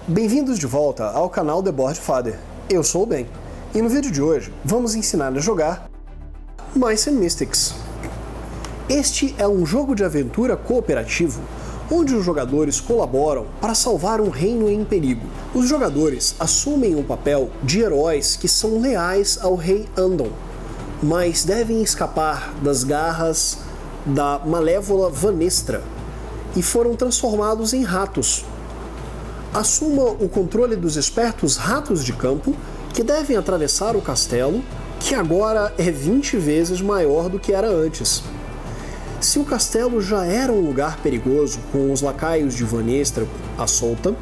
Bem-vindos de volta ao canal The Board Father. Eu sou o Ben, e no vídeo de hoje vamos ensinar a jogar Mice and Mystics. Este é um jogo de aventura cooperativo, onde os jogadores colaboram para salvar um reino em perigo. Os jogadores assumem o papel de heróis que são leais ao rei Andon, mas devem escapar das garras da malévola Vanestra, e foram transformados em ratos. Assuma o controle dos espertos ratos de campo, que devem atravessar o castelo, que agora é 20 vezes maior do que era antes. Se o castelo já era um lugar perigoso, com os lacaios de Vanestra à solta,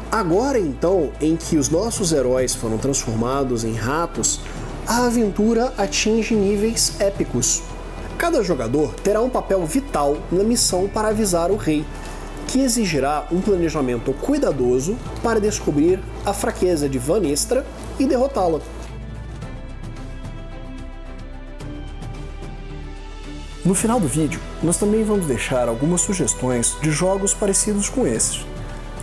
agora então, em que os nossos heróis foram transformados em ratos, a aventura atinge níveis épicos. Cada jogador terá um papel vital na missão para avisar o rei, que exigirá um planejamento cuidadoso para descobrir a fraqueza de Vanestra e derrotá-la. No final do vídeo, nós também vamos deixar algumas sugestões de jogos parecidos com esses.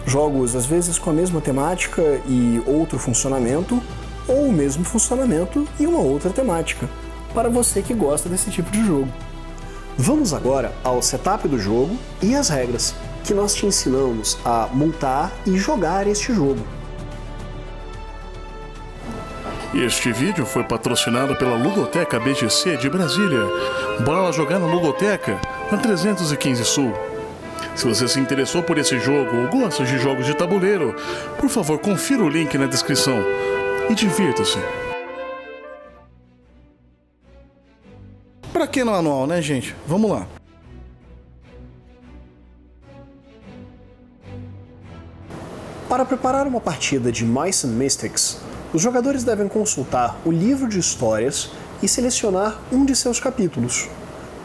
Jogos às vezes com a mesma temática e outro funcionamento, ou o mesmo funcionamento e uma outra temática, para você que gosta desse tipo de jogo. Vamos agora ao setup do jogo e as regras, que nós te ensinamos a montar e jogar este jogo. Este vídeo foi patrocinado pela Ludoteca BGC de Brasília. Bora lá jogar na Ludoteca, na 315 Sul. Se você se interessou por esse jogo ou gosta de jogos de tabuleiro, por favor, confira o link na descrição e divirta-se. Pra que no anual, né, gente? Vamos lá. Para preparar uma partida de Mice and Mystics, os jogadores devem consultar o livro de histórias e selecionar um de seus capítulos.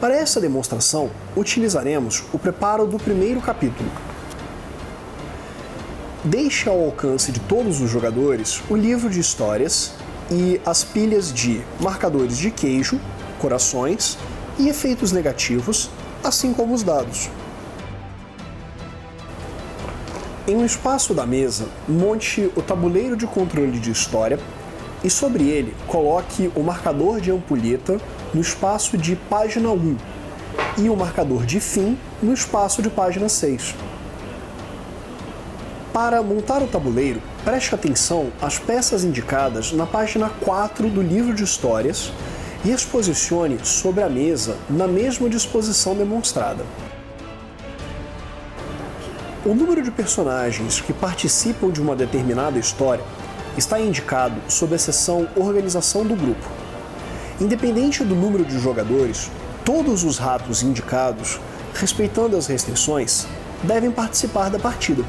Para essa demonstração, utilizaremos o preparo do primeiro capítulo. Deixe ao alcance de todos os jogadores o livro de histórias e as pilhas de marcadores de queijo, corações e efeitos negativos, assim como os dados. Em um espaço da mesa, monte o tabuleiro de controle de história e sobre ele coloque o marcador de ampulheta no espaço de página 1 e o marcador de fim no espaço de página 6. Para montar o tabuleiro, preste atenção às peças indicadas na página 4 do livro de histórias e as posicione sobre a mesa na mesma disposição demonstrada. O número de personagens que participam de uma determinada história está indicado sob a seção Organização do Grupo. Independente do número de jogadores, todos os ratos indicados, respeitando as restrições, devem participar da partida.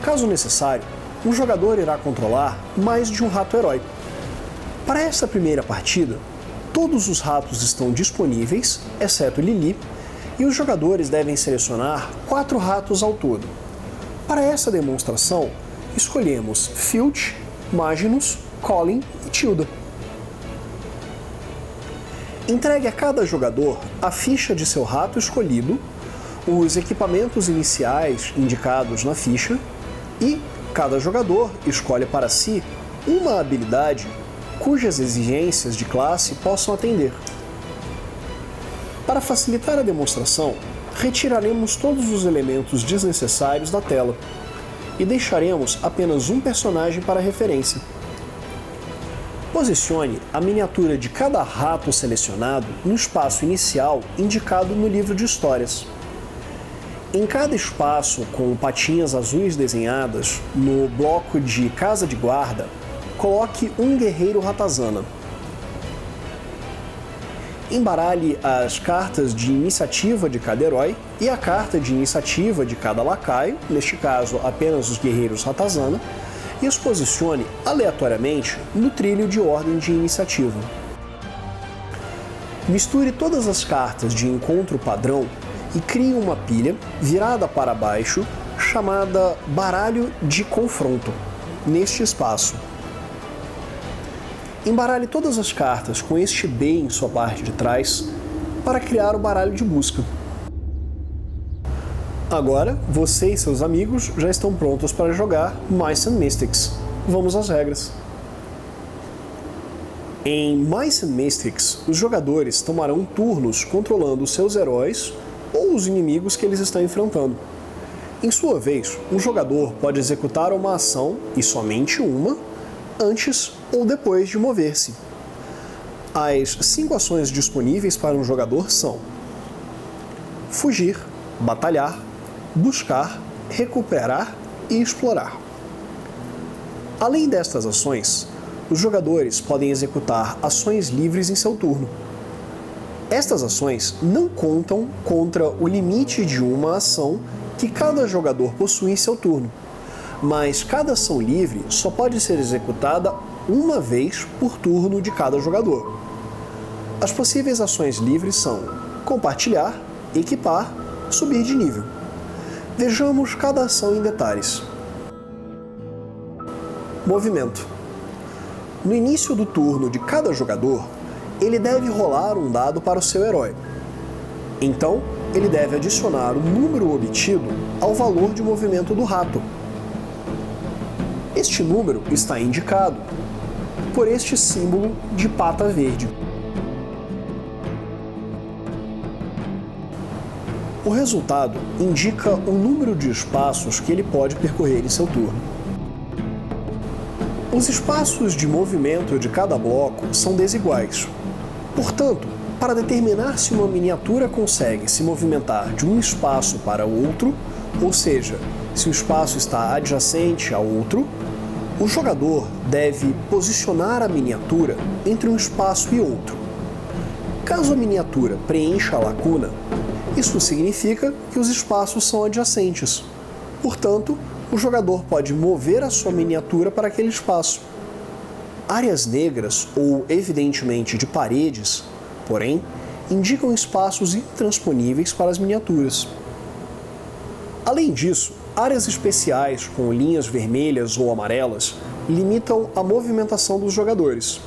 Caso necessário, um jogador irá controlar mais de um rato-herói. Para essa primeira partida, todos os ratos estão disponíveis, exceto Lili, e os jogadores devem selecionar 4 ratos ao todo. Para essa demonstração, escolhemos Filch, Magnus, Colin e Tilda. Entregue a cada jogador a ficha de seu rato escolhido, os equipamentos iniciais indicados na ficha e cada jogador escolhe para si uma habilidade cujas exigências de classe possam atender. Para facilitar a demonstração, retiraremos todos os elementos desnecessários da tela e deixaremos apenas um personagem para referência. Posicione a miniatura de cada rato selecionado no espaço inicial indicado no livro de histórias. Em cada espaço com patinhas azuis desenhadas, no bloco de casa de guarda, coloque um guerreiro ratazana. Embaralhe as cartas de iniciativa de cada herói e a carta de iniciativa de cada lacaio, neste caso apenas os guerreiros ratazana, e os posicione aleatoriamente no trilho de ordem de iniciativa. Misture todas as cartas de encontro padrão e crie uma pilha virada para baixo chamada baralho de confronto, neste espaço. Embaralhe todas as cartas com este B em sua parte de trás para criar o baralho de busca. Agora, você e seus amigos já estão prontos para jogar Mice and Mystics. Vamos às regras. Em Mice and Mystics, os jogadores tomarão turnos controlando seus heróis ou os inimigos que eles estão enfrentando. Em sua vez, um jogador pode executar uma ação, e somente uma, antes ou depois de mover-se. As 5 ações disponíveis para um jogador são: fugir, batalhar, buscar, recuperar e explorar. Além destas ações, os jogadores podem executar ações livres em seu turno. Estas ações não contam contra o limite de uma ação que cada jogador possui em seu turno, mas cada ação livre só pode ser executada uma vez por turno de cada jogador. As possíveis ações livres são compartilhar, equipar, subir de nível. Vejamos cada ação em detalhes. Movimento. No início do turno de cada jogador, ele deve rolar um dado para o seu herói. Então, ele deve adicionar o número obtido ao valor de movimento do rato. Este número está indicado por este símbolo de pata verde. O resultado indica o número de espaços que ele pode percorrer em seu turno. Os espaços de movimento de cada bloco são desiguais. Portanto, para determinar se uma miniatura consegue se movimentar de um espaço para outro, ou seja, se o espaço está adjacente a outro, o jogador deve posicionar a miniatura entre um espaço e outro. Caso a miniatura preencha a lacuna, isso significa que os espaços são adjacentes. Portanto, o jogador pode mover a sua miniatura para aquele espaço. Áreas negras, ou evidentemente de paredes, porém, indicam espaços intransponíveis para as miniaturas. Além disso, áreas especiais com linhas vermelhas ou amarelas limitam a movimentação dos jogadores.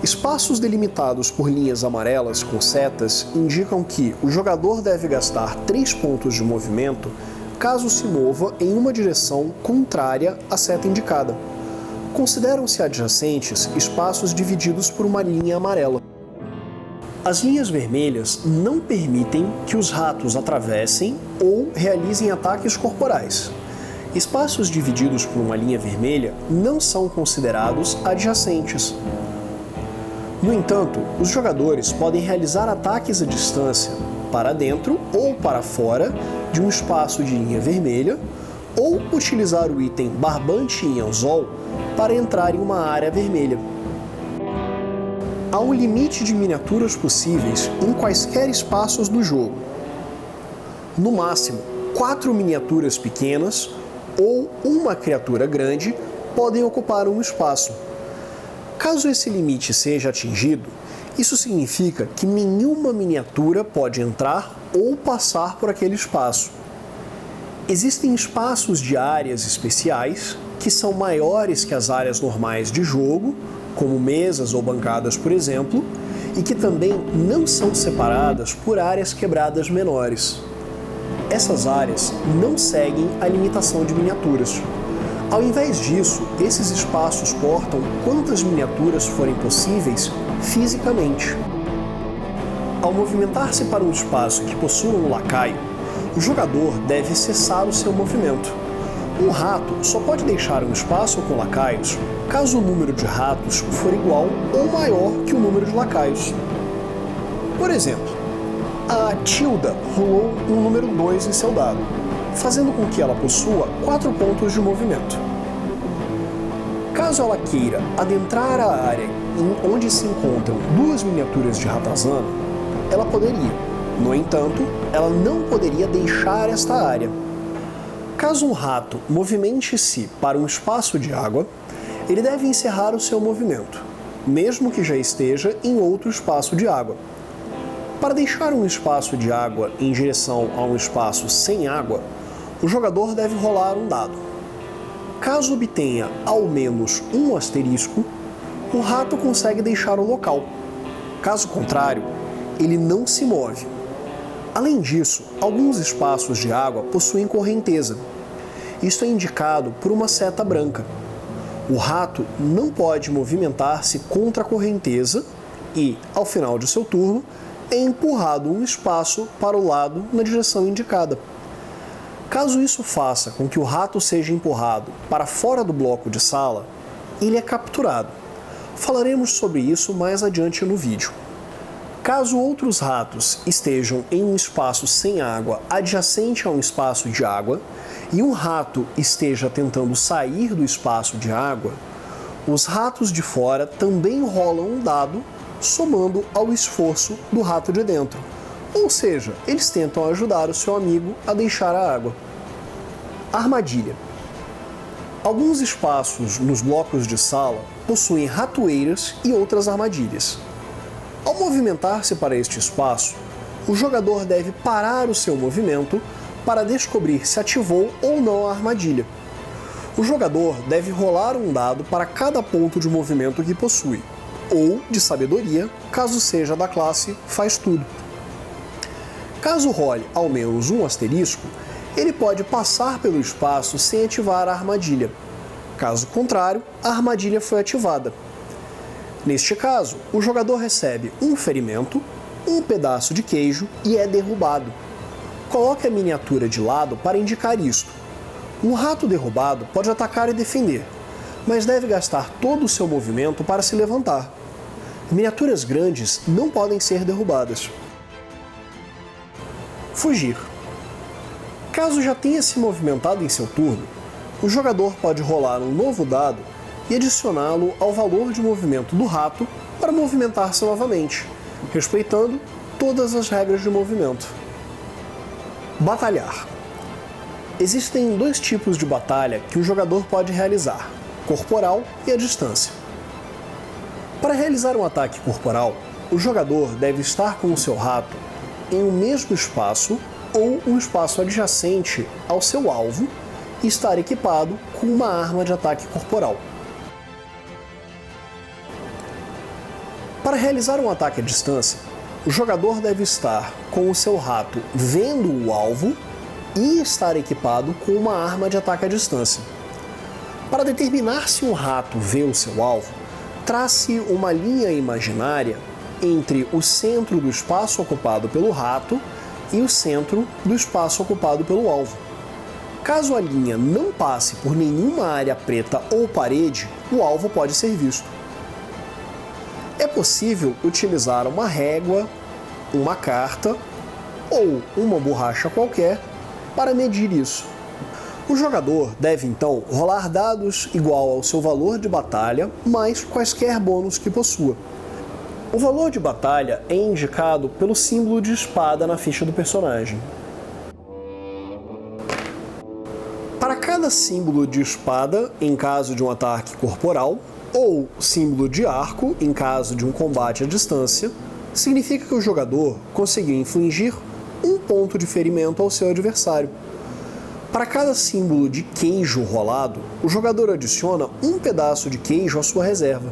Espaços delimitados por linhas amarelas com setas indicam que o jogador deve gastar 3 pontos de movimento caso se mova em uma direção contrária à seta indicada. Consideram-se adjacentes espaços divididos por uma linha amarela. As linhas vermelhas não permitem que os ratos atravessem ou realizem ataques corporais. Espaços divididos por uma linha vermelha não são considerados adjacentes. No entanto, os jogadores podem realizar ataques à distância, para dentro ou para fora de um espaço de linha vermelha, ou utilizar o item Barbante em Anzol para entrar em uma área vermelha. Há um limite de miniaturas possíveis em quaisquer espaços do jogo. No máximo, 4 miniaturas pequenas ou uma criatura grande podem ocupar um espaço. Caso esse limite seja atingido, isso significa que nenhuma miniatura pode entrar ou passar por aquele espaço. Existem espaços de áreas especiais que são maiores que as áreas normais de jogo, como mesas ou bancadas, por exemplo, e que também não são separadas por áreas quebradas menores. Essas áreas não seguem a limitação de miniaturas. Ao invés disso, esses espaços portam quantas miniaturas forem possíveis fisicamente. Ao movimentar-se para um espaço que possua um lacaio, o jogador deve cessar o seu movimento. Um rato só pode deixar um espaço com lacaios caso o número de ratos for igual ou maior que o número de lacaios. Por exemplo, a Tilda rolou um número 2 em seu dado, fazendo com que ela possua 4 pontos de movimento. Caso ela queira adentrar a área onde se encontram 2 miniaturas de ratazana, ela poderia. No entanto, ela não poderia deixar esta área. Caso um rato movimente-se para um espaço de água, ele deve encerrar o seu movimento, mesmo que já esteja em outro espaço de água. Para deixar um espaço de água em direção a um espaço sem água, o jogador deve rolar um dado. Caso obtenha ao menos um asterisco, o rato consegue deixar o local. Caso contrário, ele não se move. Além disso, alguns espaços de água possuem correnteza. Isto é indicado por uma seta branca. O rato não pode movimentar-se contra a correnteza e, ao final de seu turno, é empurrado um espaço para o lado na direção indicada. Caso isso faça com que o rato seja empurrado para fora do bloco de sala, ele é capturado. Falaremos sobre isso mais adiante no vídeo. Caso outros ratos estejam em um espaço sem água adjacente a um espaço de água e um rato esteja tentando sair do espaço de água, os ratos de fora também rolam um dado somando ao esforço do rato de dentro. Ou seja, eles tentam ajudar o seu amigo a deixar a água. Armadilha. Alguns espaços nos blocos de sala possuem ratoeiras e outras armadilhas. Ao movimentar-se para este espaço, o jogador deve parar o seu movimento para descobrir se ativou ou não a armadilha. O jogador deve rolar um dado para cada ponto de movimento que possui, ou de sabedoria, caso seja da classe Faz Tudo. Caso role ao menos um asterisco, ele pode passar pelo espaço sem ativar a armadilha. Caso contrário, a armadilha foi ativada. Neste caso, o jogador recebe um ferimento, um pedaço de queijo e é derrubado. Coloque a miniatura de lado para indicar isto. Um rato derrubado pode atacar e defender, mas deve gastar todo o seu movimento para se levantar. Miniaturas grandes não podem ser derrubadas. Fugir. Caso já tenha se movimentado em seu turno, o jogador pode rolar um novo dado e adicioná-lo ao valor de movimento do rato para movimentar-se novamente, respeitando todas as regras de movimento. Batalhar. Existem dois tipos de batalha que o jogador pode realizar: corporal e à distância. Para realizar um ataque corporal, o jogador deve estar com o seu rato em um mesmo espaço ou um espaço adjacente ao seu alvo e estar equipado com uma arma de ataque corporal. Para realizar um ataque à distância, o jogador deve estar com o seu rato vendo o alvo e estar equipado com uma arma de ataque à distância. Para determinar se um rato vê o seu alvo, trace uma linha imaginária entre o centro do espaço ocupado pelo rato e o centro do espaço ocupado pelo alvo. Caso a linha não passe por nenhuma área preta ou parede, o alvo pode ser visto. É possível utilizar uma régua, uma carta ou uma borracha qualquer para medir isso. O jogador deve então rolar dados igual ao seu valor de batalha mais quaisquer bônus que possua. O valor de batalha é indicado pelo símbolo de espada na ficha do personagem. Para cada símbolo de espada, em caso de um ataque corporal, ou símbolo de arco, em caso de um combate à distância, significa que o jogador conseguiu infligir um ponto de ferimento ao seu adversário. Para cada símbolo de queijo rolado, o jogador adiciona um pedaço de queijo à sua reserva.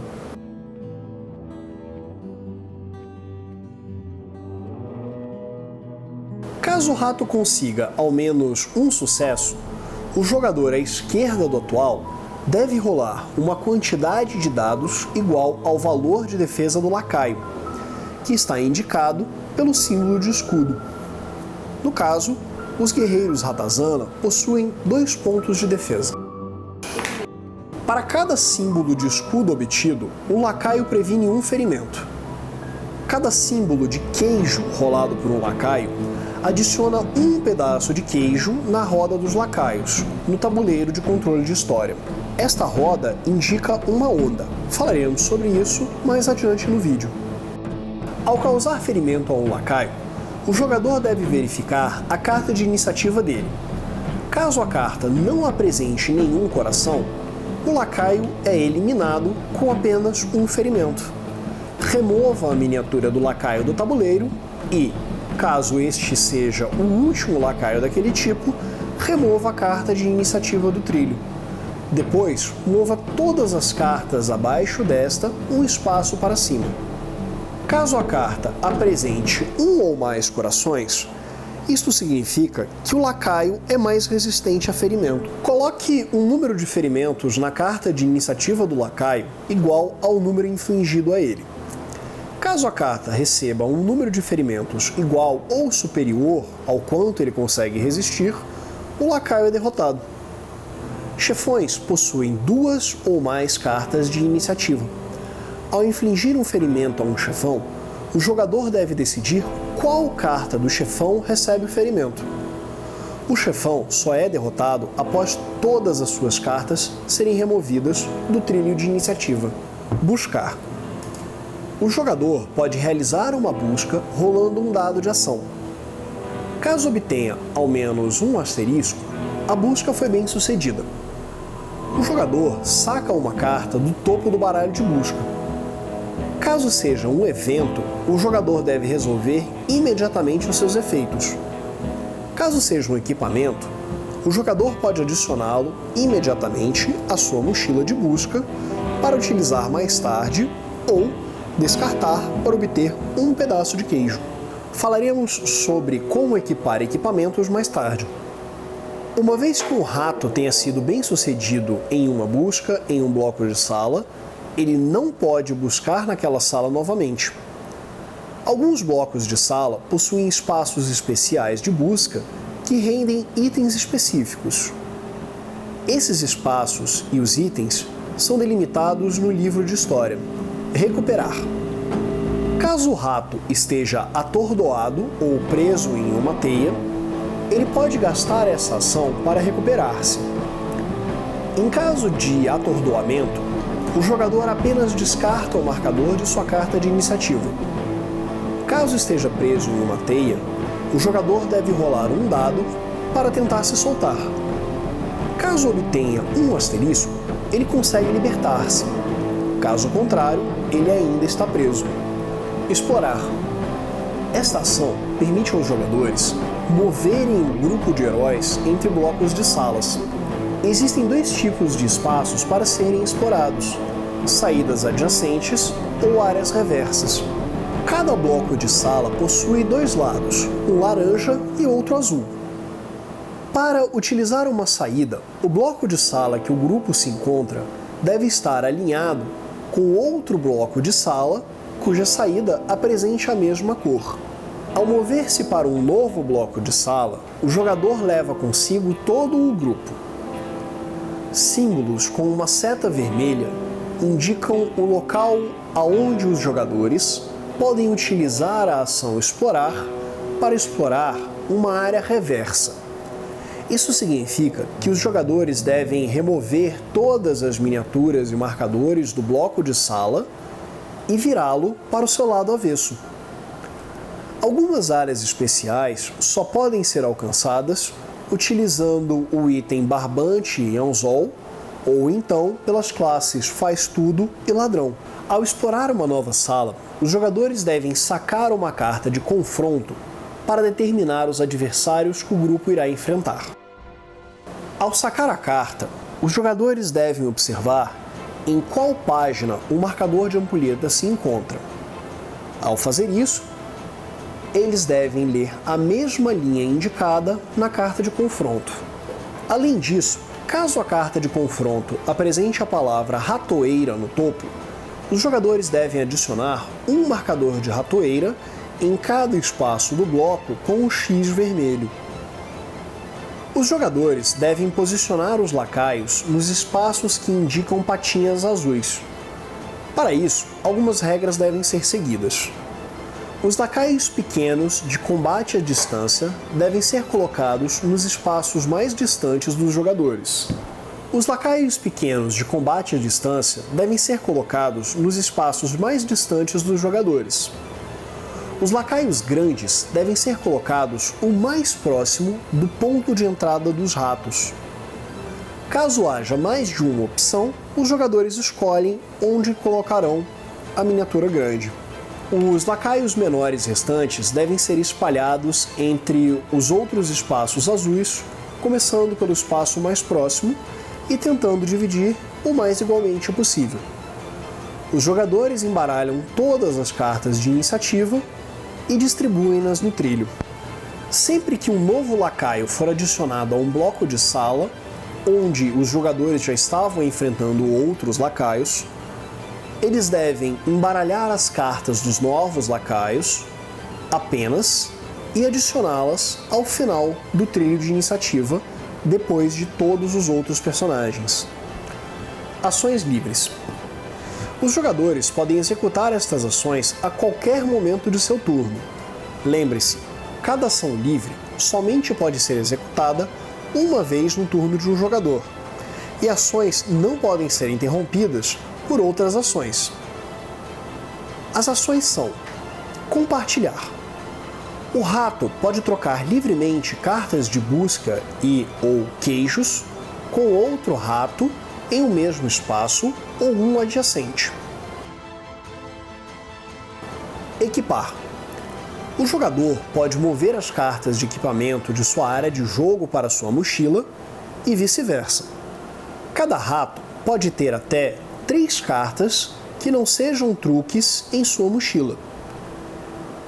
Caso o rato consiga ao menos um sucesso, o jogador à esquerda do atual deve rolar uma quantidade de dados igual ao valor de defesa do lacaio, que está indicado pelo símbolo de escudo. No caso, os guerreiros Ratazana possuem 2 pontos de defesa. Para cada símbolo de escudo obtido, o lacaio previne um ferimento. Cada símbolo de queijo rolado por um lacaio adiciona um pedaço de queijo na roda dos lacaios, no tabuleiro de controle de história. Esta roda indica uma onda. Falaremos sobre isso mais adiante no vídeo. Ao causar ferimento a um lacaio, o jogador deve verificar a carta de iniciativa dele. Caso a carta não apresente nenhum coração, o lacaio é eliminado com apenas um ferimento. Remova a miniatura do lacaio do tabuleiro e, caso este seja o último lacaio daquele tipo, remova a carta de iniciativa do trilho. Depois, mova todas as cartas abaixo desta um espaço para cima. Caso a carta apresente um ou mais corações, Isto significa que o lacaio é mais resistente a ferimento. Coloque um número de ferimentos na carta de iniciativa do lacaio igual ao número infligido a ele. Caso a carta receba um número de ferimentos igual ou superior ao quanto ele consegue resistir, o lacaio é derrotado. Chefões possuem 2 ou mais cartas de iniciativa. Ao infligir um ferimento a um chefão, o jogador deve decidir qual carta do chefão recebe o ferimento. O chefão só é derrotado após todas as suas cartas serem removidas do trilho de iniciativa. Buscar. O jogador pode realizar uma busca rolando um dado de ação. Caso obtenha ao menos um asterisco, a busca foi bem sucedida. O jogador saca uma carta do topo do baralho de busca. Caso seja um evento, o jogador deve resolver imediatamente os seus efeitos. Caso seja um equipamento, o jogador pode adicioná-lo imediatamente à sua mochila de busca para utilizar mais tarde ou descartar para obter um pedaço de queijo. Falaremos sobre como equipar equipamentos mais tarde. Uma vez que o rato tenha sido bem sucedido em uma busca em um bloco de sala, ele não pode buscar naquela sala novamente. Alguns blocos de sala possuem espaços especiais de busca que rendem itens específicos. Esses espaços e os itens são delimitados no livro de história. Recuperar. Caso o rato esteja atordoado ou preso em uma teia, ele pode gastar essa ação para recuperar-se. Em caso de atordoamento, o jogador apenas descarta o marcador de sua carta de iniciativa. Caso esteja preso em uma teia, o jogador deve rolar um dado para tentar se soltar. Caso obtenha um asterisco, ele consegue libertar-se. Caso contrário, ele ainda está preso. Explorar. Esta ação permite aos jogadores moverem um grupo de heróis entre blocos de salas. Existem 2 tipos de espaços para serem explorados: saídas adjacentes ou áreas reversas. Cada bloco de sala possui 2 lados, um laranja e outro azul. Para utilizar uma saída, o bloco de sala que o grupo se encontra deve estar alinhado com outro bloco de sala cuja saída apresente a mesma cor. Ao mover-se para um novo bloco de sala, o jogador leva consigo todo o grupo. Símbolos com uma seta vermelha indicam o local aonde os jogadores podem utilizar a ação explorar para explorar uma área reversa. Isso significa que os jogadores devem remover todas as miniaturas e marcadores do bloco de sala e virá-lo para o seu lado avesso. Algumas áreas especiais só podem ser alcançadas utilizando o item Barbante e Anzol, ou então pelas classes Faz Tudo e Ladrão. Ao explorar uma nova sala, os jogadores devem sacar uma carta de confronto para determinar os adversários que o grupo irá enfrentar. Ao sacar a carta, os jogadores devem observar em qual página o marcador de ampulheta se encontra. Ao fazer isso, eles devem ler a mesma linha indicada na carta de confronto. Além disso, caso a carta de confronto apresente a palavra ratoeira no topo, os jogadores devem adicionar um marcador de ratoeira em cada espaço do bloco com o X vermelho. Os jogadores devem posicionar os lacaios nos espaços que indicam patinhas azuis. Para isso, algumas regras devem ser seguidas. Os lacaios pequenos de combate à distância devem ser colocados nos espaços mais distantes dos jogadores. Os lacaios pequenos de combate à distância devem ser colocados nos espaços mais distantes dos jogadores. Os lacaios grandes devem ser colocados o mais próximo do ponto de entrada dos ratos. Caso haja mais de uma opção, os jogadores escolhem onde colocarão a miniatura grande. Os lacaios menores restantes devem ser espalhados entre os outros espaços azuis, começando pelo espaço mais próximo e tentando dividir o mais igualmente possível. Os jogadores embaralham todas as cartas de iniciativa e distribuem-nas no trilho. Sempre que um novo lacaio for adicionado a um bloco de sala, onde os jogadores já estavam enfrentando outros lacaios, eles devem embaralhar as cartas dos novos lacaios apenas e adicioná-las ao final do trilho de iniciativa, depois de todos os outros personagens. Ações livres. Os jogadores podem executar estas ações a qualquer momento de seu turno. Lembre-se, cada ação livre somente pode ser executada uma vez no turno de um jogador, e ações não podem ser interrompidas por outras ações. As ações são: compartilhar. O rato pode trocar livremente cartas de busca ou queijos com outro rato em um mesmo espaço ou um adjacente. Equipar. O jogador pode mover as cartas de equipamento de sua área de jogo para sua mochila e vice-versa. Cada rato pode ter até 3 cartas que não sejam truques em sua mochila.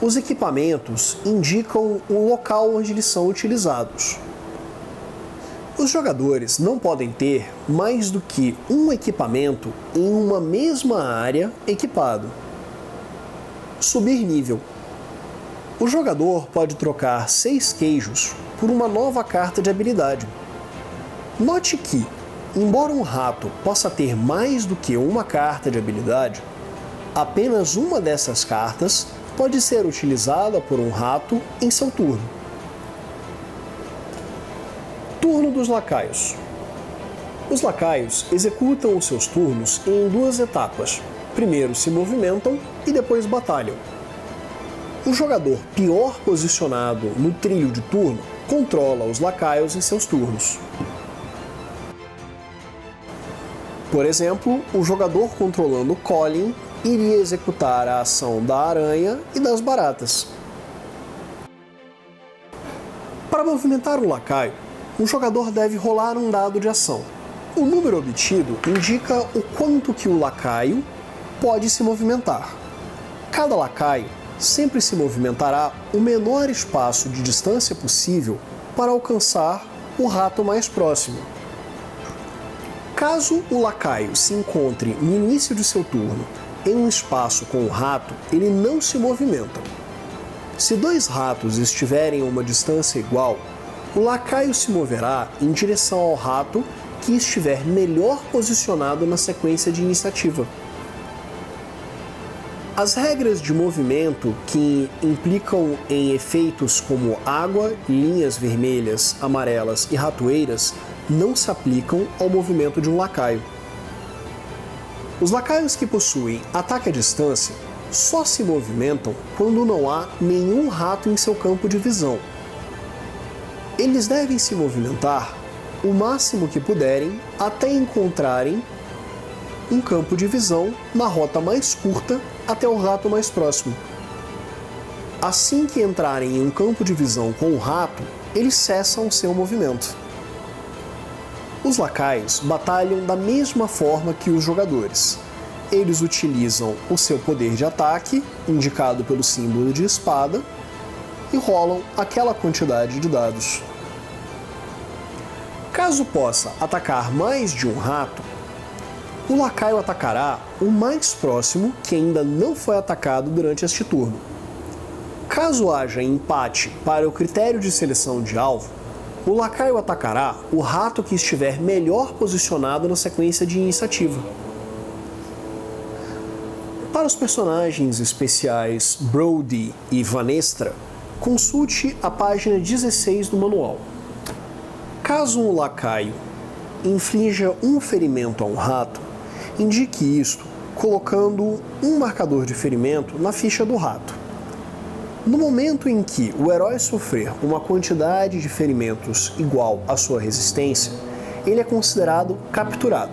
Os equipamentos indicam o local onde eles são utilizados. Os jogadores não podem ter mais do que um equipamento em uma mesma área equipado. Subir nível. O jogador pode trocar 6 queijos por uma nova carta de habilidade. Note que, embora um rato possa ter mais do que uma carta de habilidade, apenas uma dessas cartas pode ser utilizada por um rato em seu turno. Turno dos lacaios. Os lacaios executam os seus turnos em 2 etapas. Primeiro se movimentam e depois batalham. O jogador pior posicionado no trilho de turno controla os lacaios em seus turnos. Por exemplo, o jogador controlando Colin iria executar a ação da aranha e das baratas. Para movimentar um lacaio, um jogador deve rolar um dado de ação. O número obtido indica o quanto que o lacaio pode se movimentar. Cada lacaio sempre se movimentará o menor espaço de distância possível para alcançar o rato mais próximo. Caso o lacaio se encontre no início de seu turno em um espaço com o rato, ele não se movimenta. Se 2 ratos estiverem a uma distância igual, o lacaio se moverá em direção ao rato que estiver melhor posicionado na sequência de iniciativa. As regras de movimento que implicam em efeitos como água, linhas vermelhas, amarelas e ratoeiras não se aplicam ao movimento de um lacaio. Os lacaios que possuem ataque à distância só se movimentam quando não há nenhum rato em seu campo de visão. Eles devem se movimentar o máximo que puderem até encontrarem um campo de visão na rota mais curta até o rato mais próximo. Assim que entrarem em um campo de visão com o rato, eles cessam seu movimento. Os lacaios batalham da mesma forma que os jogadores. Eles utilizam o seu poder de ataque, indicado pelo símbolo de espada, e rolam aquela quantidade de dados. Caso possa atacar mais de um rato, o lacaio atacará o mais próximo que ainda não foi atacado durante este turno. Caso haja empate para o critério de seleção de alvo, o lacaio atacará o rato que estiver melhor posicionado na sequência de iniciativa. Para os personagens especiais Brody e Vanestra, consulte a página 16 do manual. Caso um lacaio inflija um ferimento a um rato, indique isto colocando um marcador de ferimento na ficha do rato. No momento em que o herói sofrer uma quantidade de ferimentos igual à sua resistência, ele é considerado capturado.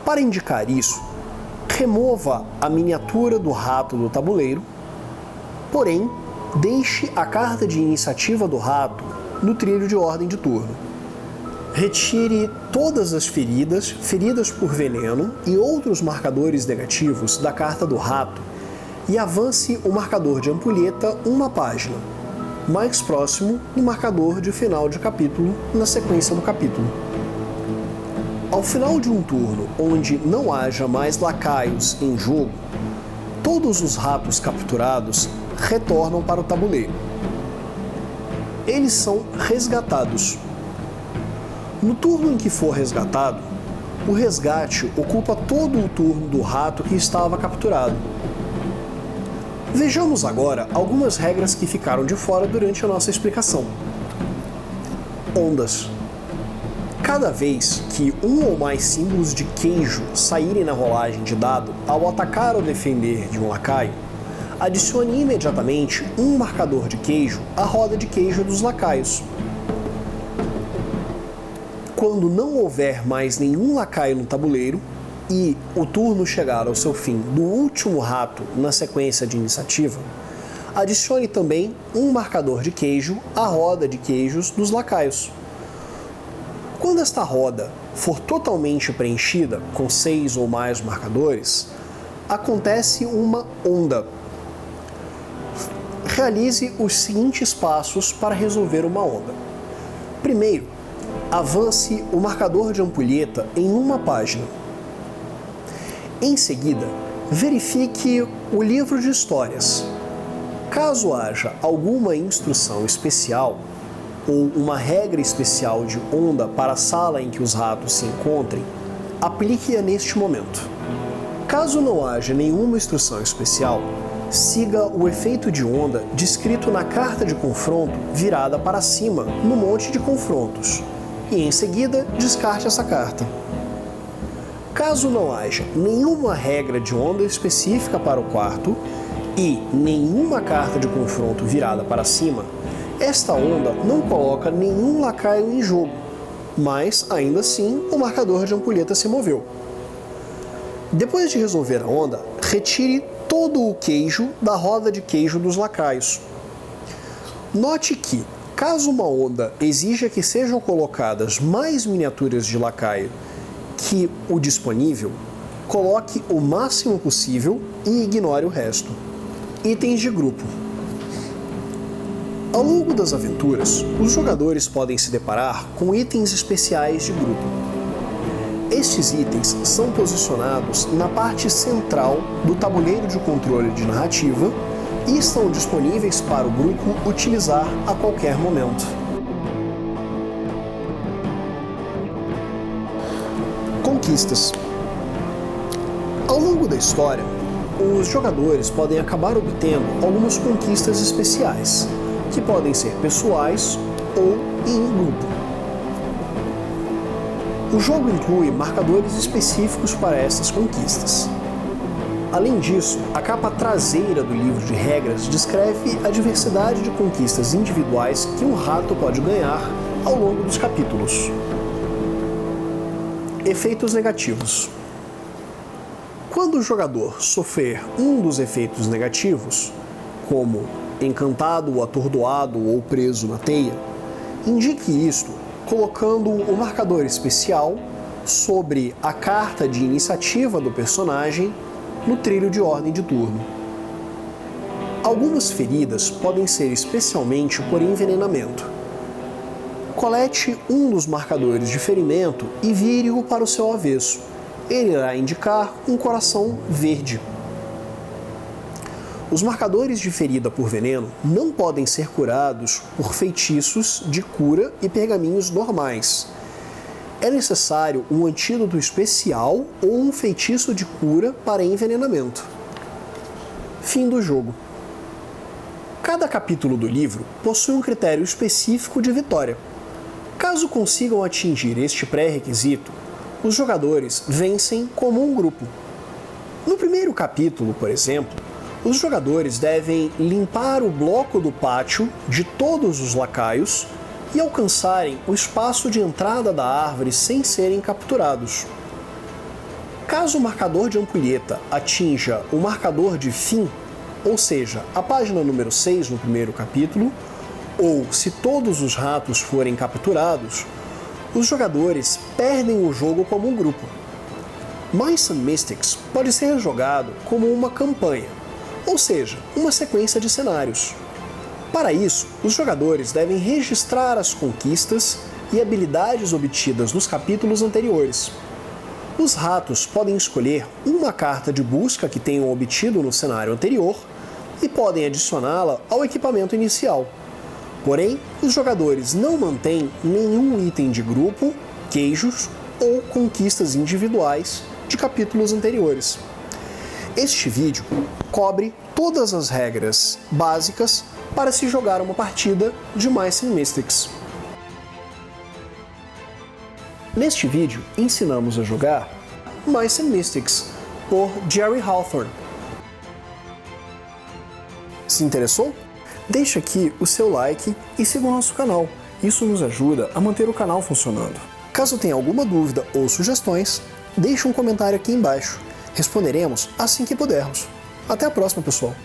Para indicar isso, remova a miniatura do rato do tabuleiro, porém, deixe a carta de iniciativa do rato no trilho de ordem de turno. Retire todas as feridas por veneno e outros marcadores negativos da carta do rato e avance o marcador de ampulheta uma página. mais próximo do marcador de final de capítulo na sequência do capítulo. Ao final de um turno onde não haja mais lacaios em jogo, todos os ratos capturados retornam para o tabuleiro. Eles são resgatados. No turno em que for resgatado, o resgate ocupa todo o turno do rato que estava capturado. Vejamos agora algumas regras que ficaram de fora durante a nossa explicação. Ondas. Cada vez que um ou mais símbolos de queijo saírem na rolagem de dado ao atacar ou defender de um lacaio, adicione imediatamente um marcador de queijo à roda de queijo dos lacaios. Quando não houver mais nenhum lacaio no tabuleiro e o turno chegar ao seu fim do último rato na sequência de iniciativa, adicione também um marcador de queijo à roda de queijos dos lacaios. Quando esta roda for totalmente preenchida com 6 ou mais marcadores, acontece uma onda. Realize os seguintes passos para resolver uma onda. Primeiro, avance o marcador de ampulheta em uma página. Em seguida, verifique o livro de histórias. Caso haja alguma instrução especial ou uma regra especial de onda para a sala em que os ratos se encontrem, aplique-a neste momento. Caso não haja nenhuma instrução especial, siga o efeito de onda descrito na carta de confronto virada para cima no monte de confrontos e, em seguida, descarte essa carta. Caso não haja nenhuma regra de onda específica para o quarto e nenhuma carta de confronto virada para cima, esta onda não coloca nenhum lacaio em jogo, mas, ainda assim, o marcador de ampulheta se moveu. Depois de resolver a onda, retire todo o queijo da roda de queijo dos lacaios. Note que, caso uma onda exija que sejam colocadas mais miniaturas de lacaio que o disponível, coloque o máximo possível e ignore o resto. Itens de grupo. Ao longo das aventuras, os jogadores podem se deparar com itens especiais de grupo. Estes itens são posicionados na parte central do tabuleiro de controle de narrativa e estão disponíveis para o grupo utilizar a qualquer momento. Conquistas. Ao longo da história, os jogadores podem acabar obtendo algumas conquistas especiais, que podem ser pessoais ou em grupo. O jogo inclui marcadores específicos para essas conquistas. Além disso, a capa traseira do livro de regras descreve a diversidade de conquistas individuais que um rato pode ganhar ao longo dos capítulos. Efeitos negativos. Quando o jogador sofrer um dos efeitos negativos, como encantado, atordoado ou preso na teia, indique isto colocando o marcador especial sobre a carta de iniciativa do personagem no trilho de ordem de turno. Algumas feridas podem ser especialmente por envenenamento. Colete um dos marcadores de ferimento e vire-o para o seu avesso. Ele irá indicar um coração verde. Os marcadores de ferida por veneno não podem ser curados por feitiços de cura e pergaminhos normais. É necessário um antídoto especial ou um feitiço de cura para envenenamento. Fim do jogo. Cada capítulo do livro possui um critério específico de vitória. Caso consigam atingir este pré-requisito, os jogadores vencem como um grupo. No primeiro capítulo, por exemplo, os jogadores devem limpar o bloco do pátio de todos os lacaios e alcançarem o espaço de entrada da árvore sem serem capturados. Caso o marcador de ampulheta atinja o marcador de fim, ou seja, a página número 6 no primeiro capítulo, ou se todos os ratos forem capturados, os jogadores perdem o jogo como um grupo. Mice and Mystics pode ser jogado como uma campanha, ou seja, uma sequência de cenários. Para isso, os jogadores devem registrar as conquistas e habilidades obtidas nos capítulos anteriores. Os ratos podem escolher uma carta de busca que tenham obtido no cenário anterior e podem adicioná-la ao equipamento inicial. Porém, os jogadores não mantêm nenhum item de grupo, queijos ou conquistas individuais de capítulos anteriores. Este vídeo cobre todas as regras básicas para se jogar uma partida de Mice and Mystics. Neste vídeo, ensinamos a jogar Mice and Mystics, por Jerry Hawthorne. Se interessou? Deixe aqui o seu like e siga o nosso canal. Isso nos ajuda a manter o canal funcionando. Caso tenha alguma dúvida ou sugestões, deixe um comentário aqui embaixo. Responderemos assim que pudermos. Até a próxima, pessoal!